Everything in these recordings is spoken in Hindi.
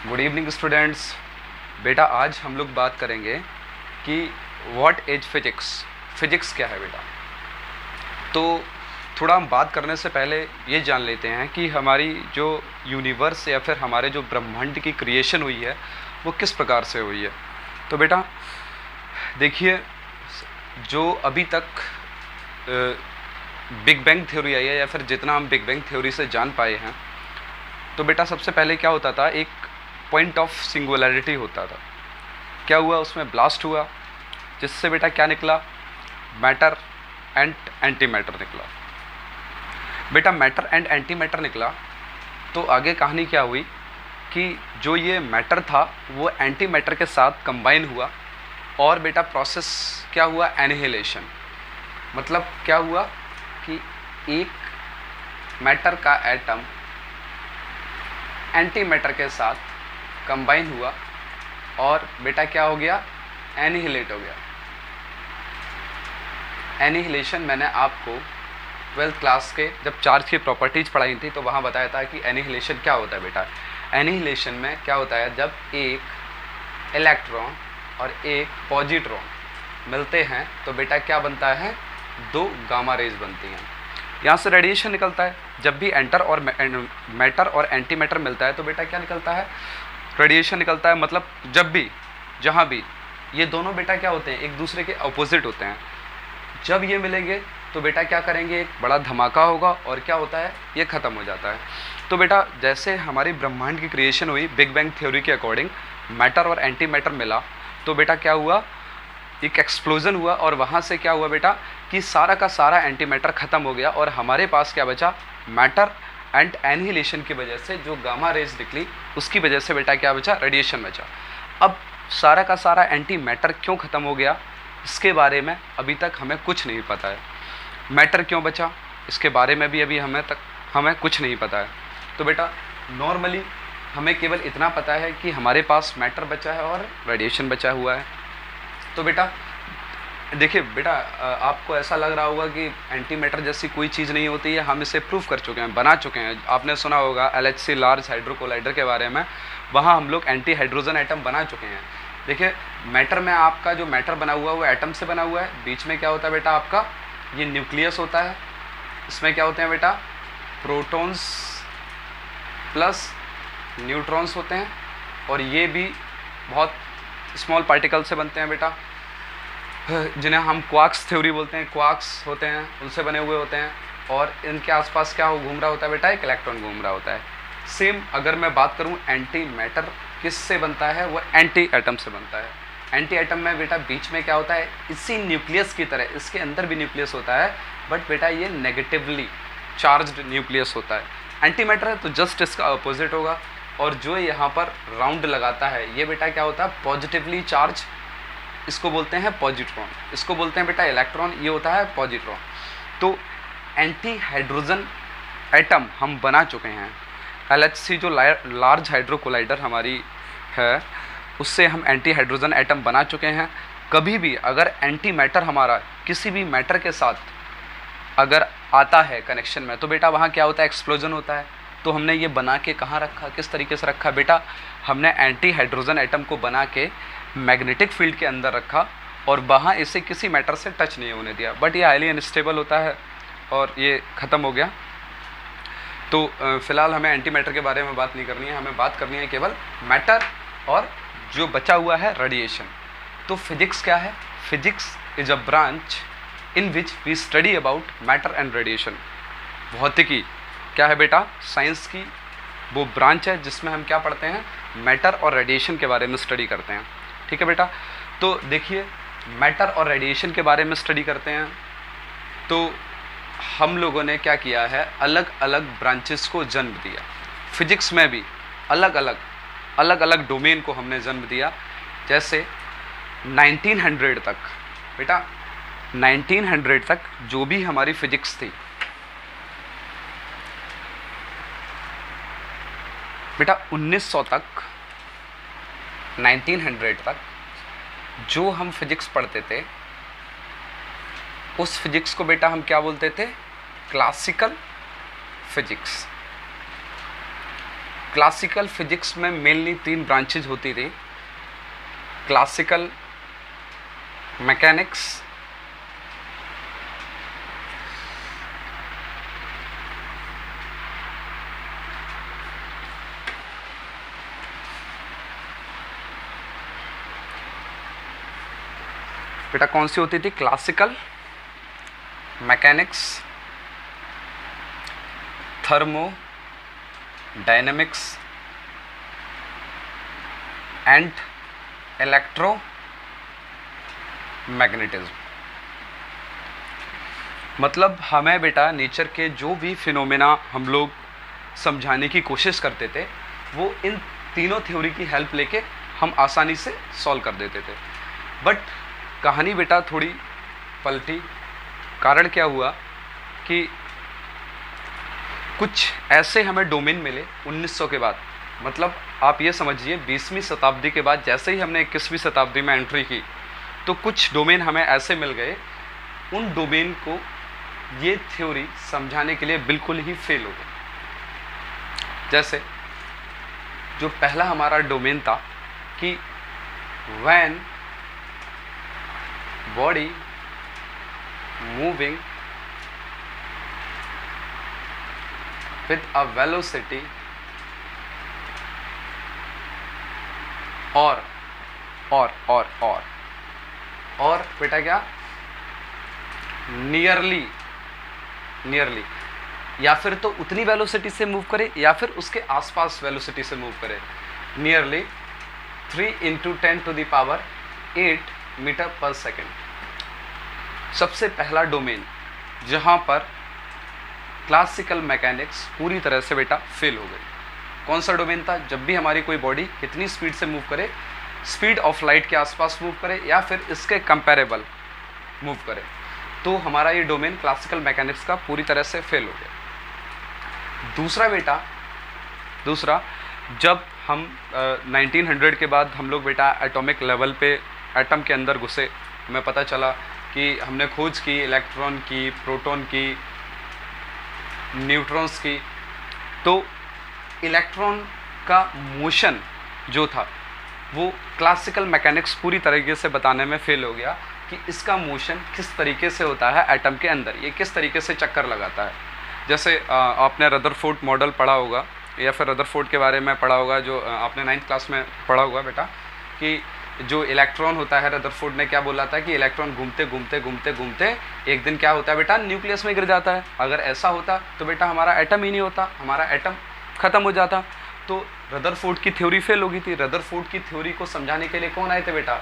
Good evening students. बेटा आज हम लोग बात करेंगे कि व्हाट इज फिजिक्स। फिजिक्स क्या है बेटा। तो थोड़ा हम बात करने से पहले ये जान लेते हैं कि हमारी जो यूनिवर्स या फिर हमारे जो ब्रह्मांड की क्रिएशन हुई है वो किस प्रकार से हुई है। तो बेटा देखिए, जो अभी तक बिग बैंग थ्योरी आई है या फिर जितना हम बिग बैंग थ्योरी से जान पाए हैं, तो बेटा सबसे पहले क्या होता था, एक पॉइंट ऑफ सिंगुलैरिटी होता था। क्या हुआ, उसमें ब्लास्ट हुआ, जिससे बेटा क्या निकला, मैटर एंड एंटी मैटर निकला। बेटा मैटर एंड एंटी मैटर निकला तो आगे कहानी क्या हुई कि जो ये मैटर था वो एंटी मैटर के साथ कंबाइन हुआ और बेटा प्रोसेस क्या हुआ, एनिहिलेशन। मतलब क्या हुआ कि एक मैटर का एटम एंटी मैटर के साथ कंबाइन हुआ और बेटा क्या हो गया, एनिहिलेट हो गया। एनिहिलेशन मैंने आपको 12th क्लास के जब चार्ज की प्रॉपर्टीज पढ़ाई थी तो वहाँ बताया था कि एनिहिलेशन क्या होता है बेटा। एनिहिलेशन में क्या होता है, जब एक इलेक्ट्रॉन और एक पॉजिट्रॉन मिलते हैं तो बेटा क्या बनता है, दो गामा रेज बनती हैं। यहाँ से रेडिएशन निकलता है। जब भी मैटर और एंटी मैटर मिलता है तो बेटा क्या निकलता है, रेडिएशन निकलता है। मतलब जब भी जहाँ भी ये दोनों बेटा क्या होते हैं, एक दूसरे के अपोजिट होते हैं। जब ये मिलेंगे तो बेटा क्या करेंगे, एक बड़ा धमाका होगा और क्या होता है, ये ख़त्म हो जाता है। तो बेटा जैसे हमारी ब्रह्मांड की क्रिएशन हुई बिग बैंग थ्योरी के अकॉर्डिंग, मैटर और एंटी मैटर मिला तो बेटा क्या हुआ, एक एक्सप्लोजन हुआ और वहाँ से क्या हुआ बेटा कि सारा का सारा एंटी मैटर ख़त्म हो गया और हमारे पास क्या बचा, मैटर एंड एनिहिलेशन की वजह से जो गामा रेज निकली उसकी वजह से बेटा क्या बचा, रेडिएशन बचा। अब सारा का सारा एंटी मैटर क्यों ख़त्म हो गया, इसके बारे में अभी तक हमें कुछ नहीं पता है। मैटर क्यों बचा, इसके बारे में भी अभी हमें कुछ नहीं पता है। तो बेटा नॉर्मली हमें केवल इतना पता है कि हमारे पास मैटर बचा है और रेडिएशन बचा हुआ है। तो बेटा देखिए बेटा, आपको ऐसा लग रहा होगा कि एंटी मैटर जैसी कोई चीज़ नहीं होती है, हम इसे प्रूव कर चुके हैं, बना चुके हैं। आपने सुना होगा LHC लार्ज हाइड्रो कोलाइडर के बारे में, वहाँ हम लोग एंटी हाइड्रोजन एटम बना चुके हैं। देखिए मैटर में आपका जो मैटर बना हुआ है वो एटम से बना हुआ है। बीच में क्या होता है बेटा, आपका ये न्यूक्लियस होता है। इसमें क्या होते हैं बेटा, प्रोटॉन्स प्लस न्यूट्रॉन्स होते हैं और ये भी बहुत स्मॉल पार्टिकल से बनते हैं बेटा, जिन्हें हम क्वार्क्स थ्योरी बोलते हैं। क्वार्क्स होते हैं, उनसे बने हुए होते हैं और इनके आसपास क्या घूम रहा होता है बेटा, एक इलेक्ट्रॉन घूम रहा होता है। सेम अगर मैं बात करूं एंटी मैटर किससे बनता है, वो एंटी एटम से बनता है। एंटी एटम में बेटा बीच में क्या होता है, इसी न्यूक्लियस की तरह इसके अंदर भी न्यूक्लियस होता है, बट बेटा ये नेगेटिवली चार्ज्ड न्यूक्लियस होता है। एंटी मैटर है तो जस्ट इसका अपोजिट होगा। और जो यहाँ पर राउंड लगाता है ये बेटा क्या होता है, पॉजिटिवली चार्ज, इसको बोलते हैं पॉजिट्रॉन, इसको बोलते हैं बेटा इलेक्ट्रॉन, ये होता है पॉजिट्रॉन। तो एंटी हाइड्रोजन एटम हम बना चुके हैं। LHC जो लार्ज हाइड्रो कोलाइडर हमारी है उससे हम एंटी हाइड्रोजन एटम बना चुके हैं। कभी भी अगर एंटी मैटर हमारा किसी भी मैटर के साथ अगर आता है कनेक्शन में तो बेटा वहाँ क्या होता है, एक्सप्लोजन होता है। तो हमने ये बना के कहाँ रखा, किस तरीके से रखा बेटा, हमने एंटी हाइड्रोजन एटम को बना के मैग्नेटिक फील्ड के अंदर रखा और वहाँ इसे किसी मैटर से टच नहीं होने दिया। बट ये हाईली अनस्टेबल होता है और ये ख़त्म हो गया। तो फ़िलहाल हमें एंटी मैटर के बारे में बात नहीं करनी है, हमें बात करनी है केवल मैटर और जो बचा हुआ है रेडिएशन। तो फिजिक्स क्या है, physics is a branch in which we study about matter and radiation. भौतिकी क्या है बेटा, साइंस की वो ब्रांच है जिसमें हम क्या पढ़ते हैं, मैटर और रेडिएशन के बारे में स्टडी करते हैं। ठीक है बेटा। तो देखिए मैटर और रेडिएशन के बारे में स्टडी करते हैं तो हम लोगों ने क्या किया है, अलग अलग ब्रांचेस को जन्म दिया। फिजिक्स में भी अलग अलग डोमेन को हमने जन्म दिया। जैसे 1900 तक बेटा, 1900 तक जो भी हमारी फिजिक्स थी बेटा, 1900 तक 1900 तक जो हम फिजिक्स पढ़ते थे उस फिजिक्स को बेटा हम क्या बोलते थे, क्लासिकल फिजिक्स। क्लासिकल फिजिक्स में मेनली 3 ब्रांचेज होती थी, क्लासिकल मैकेनिक्स, बेटा कौन सी होती थी? Classical mechanics, thermo dynamics and electro magnetism. मतलब हमें बेटा नेचर के जो भी फिनोमेना हम लोग समझाने की कोशिश करते थे वो इन तीनों थ्योरी की हेल्प लेके हम आसानी से सॉल्व कर देते थे। बट कहानी बेटा थोड़ी पलटी। कारण क्या हुआ कि कुछ ऐसे हमें डोमेन मिले 1900 के बाद। मतलब आप ये समझिए 20वीं शताब्दी के बाद जैसे ही हमने 21वीं शताब्दी में एंट्री की तो कुछ डोमेन हमें ऐसे मिल गए, उन डोमेन को ये थ्योरी समझाने के लिए बिल्कुल ही फेल हो गई। जैसे जो पहला हमारा डोमेन था कि when body moving with a velocity और बेटा क्या नियरली या फिर तो उतनी वेलोसिटी से मूव करे या फिर उसके आसपास वेलोसिटी से मूव करे, नियरली 3 × 10⁸ मीटर पर सेकेंड। सबसे पहला डोमेन जहां पर क्लासिकल मैकेनिक्स पूरी तरह से बेटा फेल हो गई। कौन सा डोमेन था? जब भी हमारी कोई बॉडी कितनी स्पीड से मूव करे, स्पीड ऑफ लाइट के आसपास मूव करे या फिर इसके कंपैरेबल मूव करे, तो हमारा ये डोमेन क्लासिकल मैकेनिक्स का पूरी तरह से फेल हो गया। दूसरा जब हम 1900 के बाद हम लोग बेटा एटॉमिक लेवल पे एटम के अंदर घुसे, हमें पता चला कि हमने खोज की इलेक्ट्रॉन की, प्रोटॉन की, न्यूट्रॉन्स की, तो इलेक्ट्रॉन का मोशन जो था वो क्लासिकल मैकेनिक्स पूरी तरीके से बताने में फेल हो गया कि इसका मोशन किस तरीके से होता है एटम के अंदर, ये किस तरीके से चक्कर लगाता है। जैसे आपने रदरफोर्ड मॉडल पढ़ा होगा या फिर रदरफोर्ड के बारे में पढ़ा होगा, जो आपने 9th क्लास में पढ़ा होगा बेटा, कि जो इलेक्ट्रॉन होता है, रदरफोर्ड ने क्या बोला था कि इलेक्ट्रॉन घूमते घूमते घूमते घूमते एक दिन क्या होता है बेटा, न्यूक्लियस में गिर जाता है। अगर ऐसा होता तो बेटा हमारा एटम ही नहीं होता, हमारा एटम ख़त्म हो जाता। तो रदरफोर्ड की थ्योरी फेल हो गई थी। रदरफोर्ड की थ्योरी को समझाने के लिए कौन आए थे बेटा?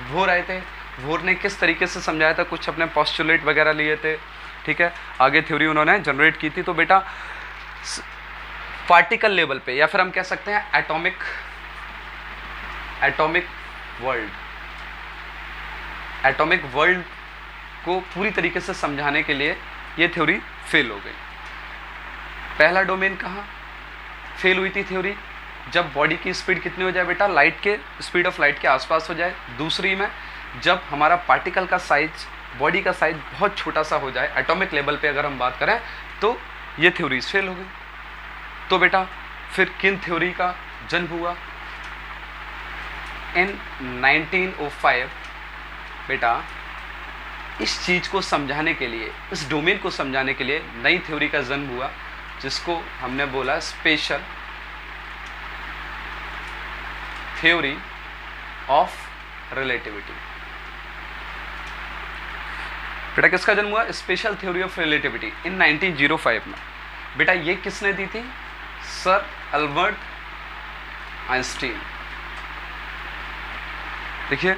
बोर आए थे। बोर ने किस तरीके से समझाया था? कुछ अपने पोस्टुलेट वगैरह लिए थे, ठीक है, आगे थ्योरी उन्होंने जनरेट की थी। तो बेटा पार्टिकल लेवल पे या फिर हम कह सकते हैं एटॉमिक वर्ल्ड को पूरी तरीके से समझाने के लिए ये थ्योरी फेल हो गई। पहला डोमेन कहाँ फेल हुई थी थ्योरी? जब बॉडी की स्पीड कितनी हो जाए बेटा, लाइट के स्पीड ऑफ लाइट के आसपास हो जाए। दूसरी में जब हमारा पार्टिकल का साइज, बॉडी का साइज बहुत छोटा सा हो जाए, एटॉमिक लेवल पे अगर हम बात करें, तो ये थ्योरीज फेल हो गई। तो बेटा फिर किन थ्योरी का जन्म हुआ? इन 1905 बेटा इस चीज़ को समझाने के लिए, इस डोमेन को समझाने के लिए नई थ्योरी का जन्म हुआ, जिसको हमने बोला स्पेशल थ्योरी ऑफ रिलेटिविटी। बेटा किसका जन्म हुआ? स्पेशल थ्योरी ऑफ रिलेटिविटी इन 1905 में। बेटा ये किसने दी थी? Sir Albert Einstein. देखिए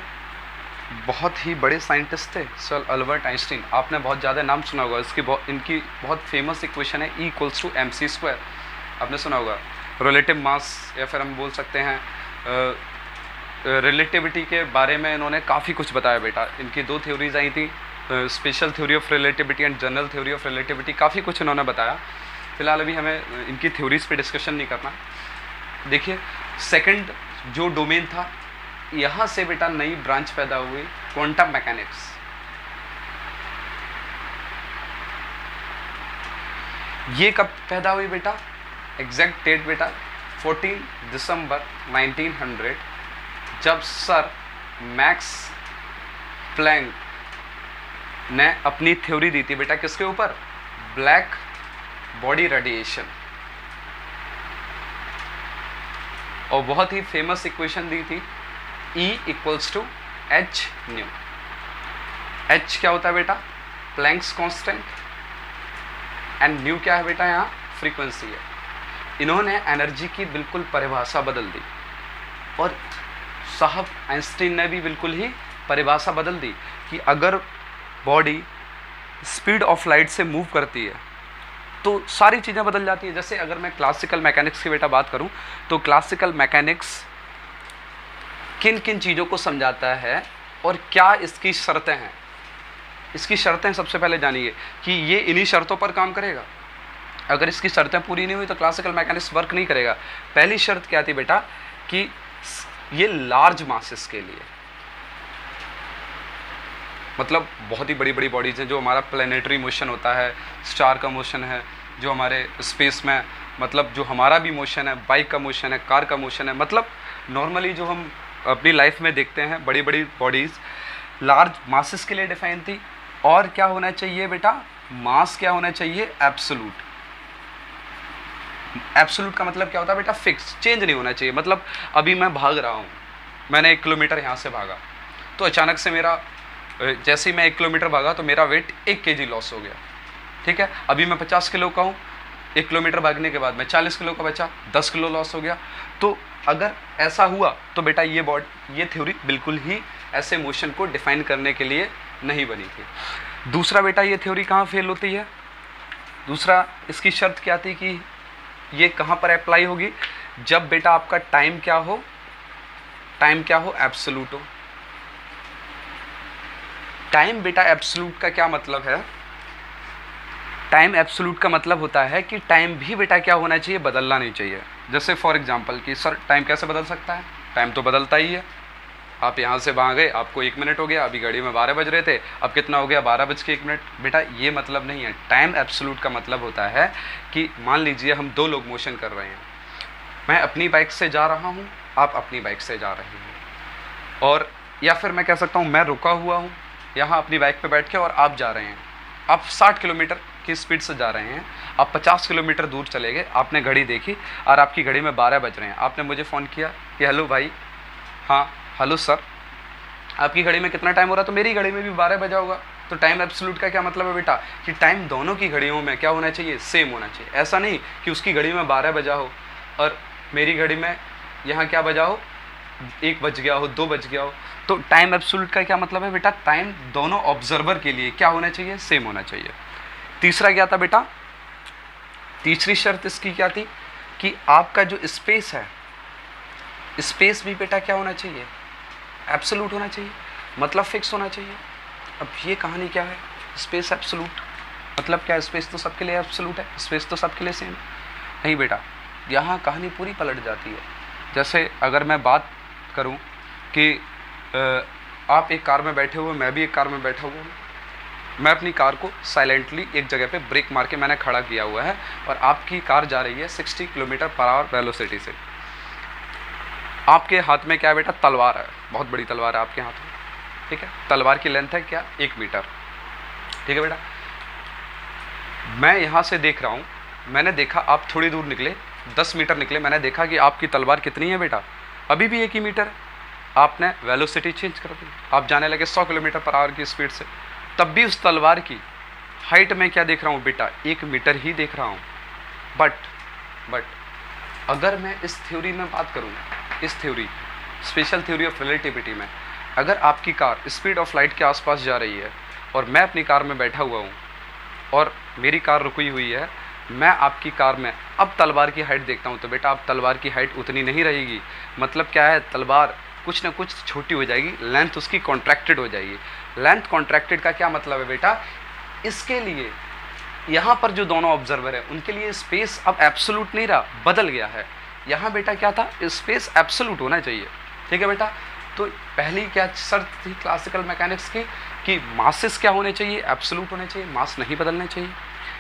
बहुत ही बड़े साइंटिस्ट थे सर अल्बर्ट आइंस्टीन। आपने बहुत ज़्यादा नाम सुना होगा, इनकी बहुत फेमस इक्वेशन है E = mc²। आपने सुना होगा। रिलेटिव मास या फिर हम बोल सकते हैं रिलेटिविटी के बारे में इन्होंने काफ़ी कुछ बताया बेटा। इनकी 2 थ्योरीज आई थी, special theory of relativity and general theory of relativity. काफ़ी कुछ इन्होंने बताया। फिलहाल अभी हमें इनकी थ्योरीज पे डिस्कशन नहीं करना। देखिए सेकंड जो डोमेन था, यहाँ से बेटा नई ब्रांच पैदा हुई, क्वांटम मैकेनिक्स। ये कब पैदा हुई बेटा? एग्जैक्ट डेट बेटा 14 दिसंबर 1900 जब सर मैक्स प्लैंक ने अपनी थ्योरी दी थी बेटा किसके ऊपर, ब्लैक बॉडी रेडिएशन, और बहुत ही फेमस इक्वेशन दी थी E = h न्यू। h क्या होता है बेटा, प्लैंक्स कांस्टेंट, एंड न्यू क्या है बेटा, यहाँ फ्रीक्वेंसी है। इन्होंने एनर्जी की बिल्कुल परिभाषा बदल दी, और साहब आइंस्टीन ने भी बिल्कुल ही परिभाषा बदल दी कि अगर बॉडी स्पीड ऑफ लाइट से मूव करती है तो सारी चीज़ें बदल जाती हैं। जैसे अगर मैं क्लासिकल मैकेनिक्स की बेटा बात करूं तो क्लासिकल मैकेनिक्स किन किन चीज़ों को समझाता है और क्या इसकी शर्तें हैं। इसकी शर्तें सबसे पहले जानिए कि ये इन्हीं शर्तों पर काम करेगा। अगर इसकी शर्तें पूरी नहीं हुई तो क्लासिकल मैकेनिक्स वर्क नहीं करेगा। पहली शर्त क्या थी बेटा कि ये लार्ज मासेस के लिए, मतलब बहुत ही बड़ी बड़ी बॉडीज हैं, जो हमारा प्लैनेटरी मोशन होता है, स्टार का मोशन है, जो हमारे स्पेस में मतलब जो हमारा भी मोशन है, बाइक का मोशन है, कार का मोशन है, मतलब नॉर्मली जो हम अपनी लाइफ में देखते हैं बड़ी बड़ी बॉडीज़ लार्ज मासेस के लिए डिफाइन थी। और क्या होना चाहिए बेटा, मास क्या होना चाहिए, एब्सोल्यूट। एब्सोल्यूट का मतलब क्या होता है बेटा, फिक्स, चेंज नहीं होना चाहिए। मतलब अभी मैं भाग रहा हूँ, मैंने 1 किलोमीटर यहाँ से भागा, तो अचानक से मेरा जैसे ही मैं 1 किलोमीटर भागा तो मेरा वेट 1 kg लॉस हो गया, ठीक है। अभी मैं 50 किलो का हूँ, 1 किलोमीटर भागने के बाद मैं 40 किलो का बचा, 10 किलो लॉस हो गया। तो अगर ऐसा हुआ तो बेटा ये थ्योरी बिल्कुल ही ऐसे मोशन को डिफाइन करने के लिए नहीं बनी थी। दूसरा बेटा ये थ्योरी कहाँ फेल होती है, दूसरा इसकी शर्त क्या थी कि ये कहाँ पर अप्लाई होगी, जब बेटा आपका टाइम क्या हो, एब्सोल्यूट हो। टाइम बेटा एब्सोल्यूट का क्या मतलब है, टाइम एब्सोल्यूट का मतलब होता है कि टाइम भी बेटा क्या होना चाहिए, बदलना नहीं चाहिए। जैसे फॉर एग्जांपल कि सर टाइम कैसे बदल सकता है, टाइम तो बदलता ही है। आप यहाँ से वहाँ गए, आपको 1 मिनट हो गया, अभी घड़ी में 12 बज रहे थे, अब कितना हो गया, 12:01। बेटा ये मतलब नहीं है। टाइम एब्सोल्यूट का मतलब होता है कि मान लीजिए हम 2 लोग मोशन कर रहे हैं, मैं अपनी बाइक से जा रहा हूँ, आप अपनी बाइक से जा रहे हैं, और या फिर मैं कह सकता हूँ मैं रुका हुआ हूँ यहाँ अपनी बाइक पे बैठ के, और आप जा रहे हैं, आप 60 किलोमीटर की स्पीड से जा रहे हैं, आप 50 किलोमीटर दूर चले गए, आपने घड़ी देखी और आपकी घड़ी में 12 बज रहे हैं, आपने मुझे फ़ोन किया कि हेलो भाई, हाँ हेलो सर, आपकी घड़ी में कितना टाइम हो रहा है, तो मेरी घड़ी में भी 12 बजा होगा। तो टाइम एब्सोल्यूट का क्या मतलब है बेटा कि टाइम दोनों की घड़ियों में क्या होना चाहिए, सेम होना चाहिए। ऐसा नहीं कि उसकी घड़ी में 12 बजा हो और मेरी घड़ी में यहाँ क्या बजा हो, 1 बज गया हो, 2 बज गया हो। तो टाइम एब्सोल्यूट का क्या मतलब है बेटा, टाइम दोनों ऑब्जर्वर के लिए क्या होना चाहिए, सेम होना चाहिए। तीसरा क्या था बेटा, तीसरी शर्त इसकी क्या थी कि आपका जो स्पेस है, स्पेस भी बेटा क्या होना चाहिए, एब्सोल्यूट होना चाहिए, मतलब फिक्स होना चाहिए। अब ये कहानी क्या है, स्पेस एब्सोल्यूट मतलब क्या, स्पेस तो सबके लिए एब्सोल्यूट है, स्पेस तो सबके लिए सेम नहीं बेटा, यहाँ कहानी पूरी पलट जाती है। जैसे अगर मैं बात करूँ कि आप एक कार में बैठे हुए, मैं भी एक कार में बैठा हुआ हूँ, मैं अपनी कार को साइलेंटली एक जगह पे ब्रेक मार के मैंने खड़ा किया हुआ है, और आपकी कार जा रही है 60 किलोमीटर/आवर वेलोसिटी से। आपके हाथ में क्या है बेटा, तलवार है, बहुत बड़ी तलवार है आपके हाथ में, ठीक है। तलवार की लेंथ है क्या, 1 मीटर, ठीक है बेटा। मैं यहाँ से देख रहा हूँ, मैंने देखा आप थोड़ी दूर निकले, 10 मीटर निकले, मैंने देखा कि आपकी तलवार कितनी है बेटा, अभी भी 1 ही मीटर है। आपने वेलोसिटी चेंज कर दी, आप जाने लगे 100 किलोमीटर/आवर की स्पीड से, तब भी उस तलवार की हाइट में क्या देख रहा हूँ बेटा, 1 मीटर ही देख रहा हूँ। बट अगर मैं इस थ्योरी में बात करूँ, इस theory special theory of relativity में, अगर आपकी कार स्पीड ऑफ लाइट के आसपास जा रही है और मैं अपनी कार में बैठा हुआ हूँ और मेरी कार रुकी हुई है, मैं आपकी कार में अब तलवार की हाइट देखता हूँ, तो बेटा अब तलवार की हाइट उतनी नहीं रहेगी। मतलब क्या है, तलवार कुछ ना कुछ छोटी हो जाएगी, लेंथ उसकी कॉन्ट्रैक्टेड हो जाएगी। लेंथ कॉन्ट्रैक्टेड का क्या मतलब है बेटा, इसके लिए यहाँ पर जो दोनों ऑब्जर्वर है उनके लिए स्पेस अब एब्सोल्यूट नहीं रहा, बदल गया है। यहाँ बेटा क्या था, स्पेस एब्सोल्यूट होना चाहिए, ठीक है बेटा। तो पहली क्या शर्त थी क्लासिकल मैकेनिक्स की कि मासेस क्या होने चाहिए, एब्सोल्यूट होने चाहिए, मास नहीं बदलने चाहिए।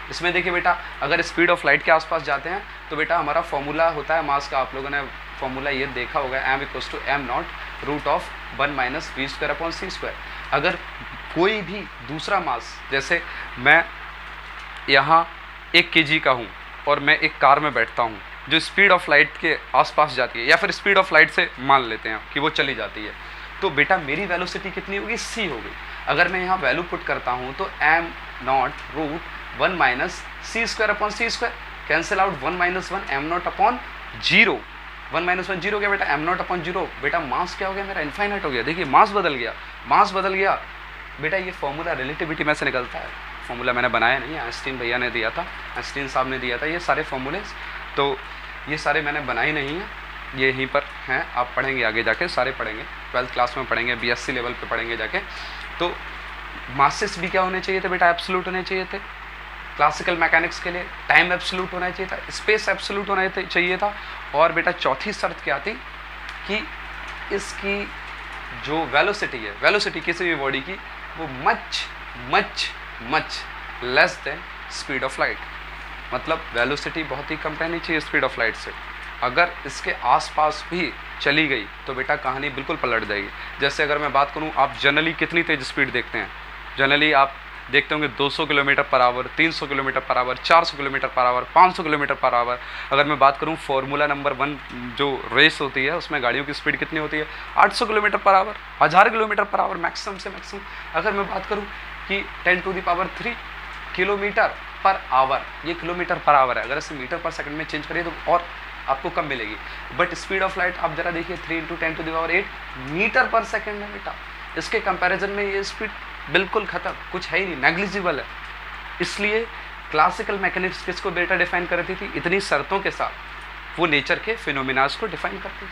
इसमें देखिए बेटा, अगर स्पीड ऑफ लाइट के आसपास जाते हैं तो बेटा हमारा फॉर्मूला होता है मास का, आप लोगों ने फॉर्मूला ये देखा होगा, m=m0√v²/c²। अगर कोई भी दूसरा मास, जैसे मैं यहाँ 1 kg का हूँ और मैं एक कार में बैठता हूँ जो स्पीड ऑफ लाइट के आसपास जाती है, या फिर स्पीड ऑफ लाइट से मान लेते हैं कि वो चली जाती है, तो बेटा मेरी वेलोसिटी कितनी होगी, c होगी। अगर मैं यहाँ वैल्यू पुट करता हूँ तो m0√1-c²/c², कैंसिल आउट 1 - 1, m0/0। 1 - 1 0 गया बेटा, m0/0। बेटा मास क्या हो गया मेरा, इनफाइनाइट हो गया। देखिए मास बदल गया, मास बदल गया बेटा। ये फॉर्मूला रिलेटिविटी में से निकलता है, फॉर्मूला मैंने बनाया नहीं है, आइंस्टीन भैया ने दिया था, आइंस्टीन साहब ने दिया था ये सारे फॉर्मूले। तो ये सारे मैंने बनाए नहीं हैं, ये यहीं पर हैं, आप पढ़ेंगे आगे जाके, सारे पढ़ेंगे, 12th क्लास में पढ़ेंगे, BSc लेवल पे पढ़ेंगे जाके। तो मासेस भी क्या होने चाहिए थे बेटा, एब्सोल्यूट होने चाहिए थे। क्लासिकल मैकेनिक्स के लिए टाइम एब्सोल्यूट होना चाहिए था, स्पेस एब्सोल्यूट होना चाहिए था। और बेटा चौथी शर्त क्या थी कि इसकी जो वेलोसिटी है, वेलोसिटी किसी भी बॉडी की, वो much much much less than speed of light. मतलब वेलोसिटी बहुत ही कम रहनी चाहिए स्पीड ऑफ लाइट से। अगर इसके आसपास भी चली गई तो बेटा कहानी बिल्कुल पलट जाएगी। जैसे अगर मैं बात करूं, आप जनरली कितनी तेज़ स्पीड देखते हैं, जनरली आप देखते होंगे 200 kilometre per hour, 300 kilometre per hour, 400 kilometre per hour, 500 kilometre per hour. अगर मैं बात करूं फार्मूला नंबर 1 जो रेस होती है उसमें गाड़ियों की स्पीड कितनी होती है, 800 kilometre per hour, 1000 kilometre per hour maximum से मैक्सिमम। अगर मैं बात करूं कि 10⁻³ किलोमीटर पर आवर, ये किलोमीटर पर आवर है, अगर इसे मीटर पर सेकंड में चेंज करिए तो और आपको कम मिलेगी। बट स्पीड ऑफ लाइट आप जरा देखिए 3 × 10⁸ मीटर पर सेकंड है बेटा। इसके कंपैरिजन में ये स्पीड बिल्कुल खत्म, कुछ है ही नहीं, नेग्लिजिबल है। इसलिए क्लासिकल मैकेनिक्स किसको बेटा डिफाइन करती थी, इतनी शर्तों के साथ वो नेचर के फिनोमिनास को डिफाइन करती थी।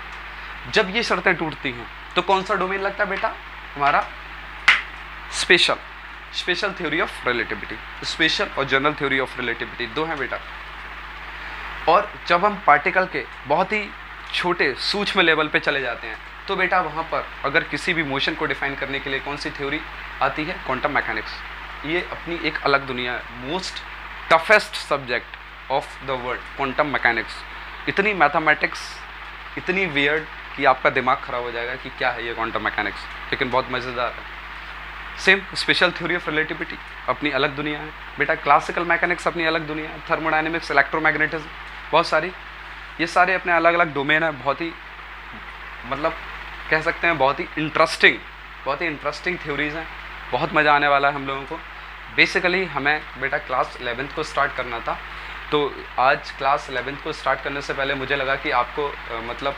जब ये शर्तें टूटती हैं तो कौन सा डोमेन लगता है बेटा, हमारा special theory of relativity. Special और जनरल थ्योरी ऑफ रिलेटिविटी दो हैं बेटा। और जब हम पार्टिकल के बहुत ही छोटे सूक्ष्म लेवल पे चले जाते हैं तो बेटा वहाँ पर अगर किसी भी मोशन को डिफाइन करने के लिए कौन सी थ्योरी आती है, क्वांटम मैकेनिक्स। ये अपनी एक अलग दुनिया है, most toughest subject of the world quantum mechanics. इतनी मैथमेटिक्स, इतनी वियर्ड कि आपका दिमाग खराब हो जाएगा कि क्या है ये क्वांटम मैकेनिक्स, लेकिन बहुत मज़ेदार है। Same special theory of relativity अपनी अलग दुनिया है बेटा। क्लासिकल मैकेनिक्स अपनी अलग दुनिया है, थर्मोडायनेमिक्स, इलेक्ट्रोमैग्नेटिज्म, बहुत सारी, ये सारे अपने अलग अलग डोमेन है। बहुत ही मतलब कह सकते हैं बहुत ही इंटरेस्टिंग थ्योरीज़ हैं। बहुत मज़ा आने वाला है हम लोगों को। बेसिकली हमें बेटा क्लास 11th को स्टार्ट करना था, तो आज क्लास 11th को स्टार्ट करने से पहले मुझे लगा कि आपको मतलब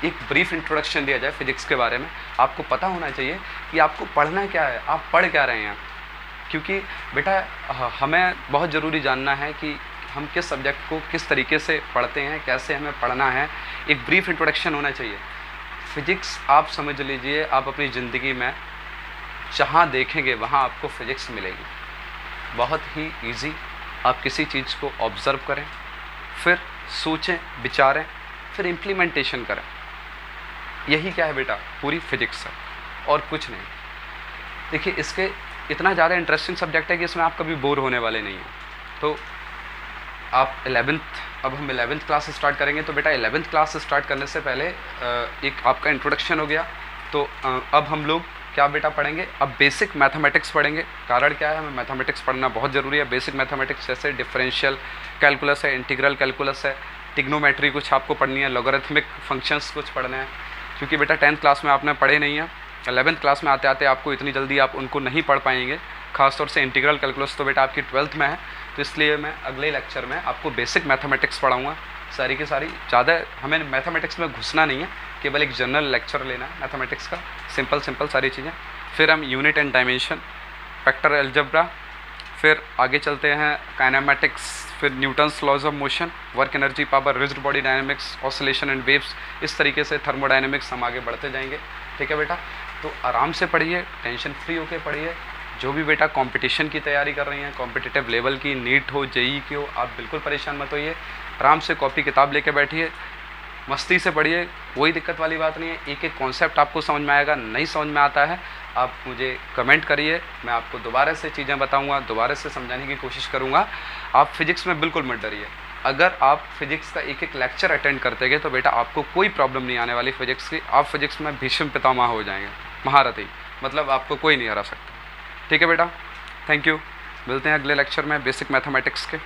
एक ब्रीफ इंट्रोडक्शन दिया जाए फिजिक्स के बारे में। आपको पता होना चाहिए कि आपको पढ़ना क्या है, आप पढ़ क्या रहे हैं। क्योंकि बेटा हमें बहुत ज़रूरी जानना है कि हम किस सब्जेक्ट को किस तरीके से पढ़ते हैं, कैसे हमें पढ़ना है। एक ब्रीफ इंट्रोडक्शन होना चाहिए। फिजिक्स आप समझ लीजिए, आप अपनी ज़िंदगी में जहाँ देखेंगे वहाँ आपको फिजिक्स मिलेगी। बहुत ही इजी। आप किसी चीज़ को ऑब्ज़र्व करें, फिर सोचें, विचारें, फिर इम्प्लीमेंटेशन करें। यही क्या है बेटा, पूरी फिजिक्स है और कुछ नहीं। देखिए इसके इतना ज़्यादा इंटरेस्टिंग सब्जेक्ट है कि इसमें आप कभी बोर होने वाले नहीं हैं। तो आप 11th, अब हम 11th क्लास स्टार्ट करेंगे, तो बेटा 11th क्लास स्टार्ट करने से पहले एक आपका इंट्रोडक्शन हो गया। तो अब हम लोग क्या बेटा पढ़ेंगे, अब बेसिक मैथमेटिक्स पढ़ेंगे। कारण क्या है, हमें मैथमेटिक्स पढ़ना बहुत ज़रूरी है। बेसिक मैथमेटिक्स जैसे डिफरेंशियल कैलकुलस है, इंटीग्रल कैलकुलस है, टिग्नोमेट्री कुछ आपको पढ़नी है, लॉगरिथमिक फंक्शंस कुछ पढ़ने हैं। क्योंकि बेटा 10th क्लास में आपने पढ़े नहीं है, 11th क्लास में आते आते आपको इतनी जल्दी आप उनको नहीं पढ़ पाएंगे। खासतौर से इंटीग्रल कैलकुलस तो बेटा आपकी 12th में है। तो इसलिए मैं अगले लेक्चर में आपको बेसिक मैथमेटिक्स पढ़ाऊँगा सारी की सारी। ज़्यादा हमें मैथमेटिक्स में घुसना नहीं है, केवल एक जनरल लेक्चर लेना है मैथमेटिक्स का, सिंपल सारी चीज़ें। फिर हम unit and dimension, vector algebra, फिर आगे चलते हैं काइनेमेटिक्स, फिर Newton's laws of motion, work energy power, rigid body dynamics, oscillation and waves. इस तरीके से थर्मोडायनेमिक्स हम आगे बढ़ते जाएंगे। ठीक है बेटा, तो आराम से पढ़िए, टेंशन फ्री होकर पढ़िए। जो भी बेटा कंपटीशन की तैयारी कर रही हैं, कॉम्पिटिटिव लेवल की, नीट हो, जेई की हो, आप बिल्कुल परेशान मत होइए। आराम से कॉपी किताब लेके बैठिए, मस्ती से पढ़िए, कोई दिक्कत वाली बात नहीं है। एक एक कॉन्सेप्ट आपको समझ में आएगा। नहीं समझ में आता है आप मुझे कमेंट करिए, मैं आपको दोबारा से चीज़ें बताऊंगा, दोबारा से समझाने की कोशिश करूंगा। आप फिजिक्स में बिल्कुल मत डरिए। अगर आप फिजिक्स का एक एक लेक्चर अटेंड करते गए तो बेटा आपको कोई प्रॉब्लम नहीं आने वाली फिजिक्स की। आप फिजिक्स में भीष्म पितामह हो जाएंगे, महारथी, मतलब आपको कोई नहीं हरा सकता। ठीक है बेटा, थैंक यू। मिलते हैं अगले लेक्चर में बेसिक मैथमेटिक्स के।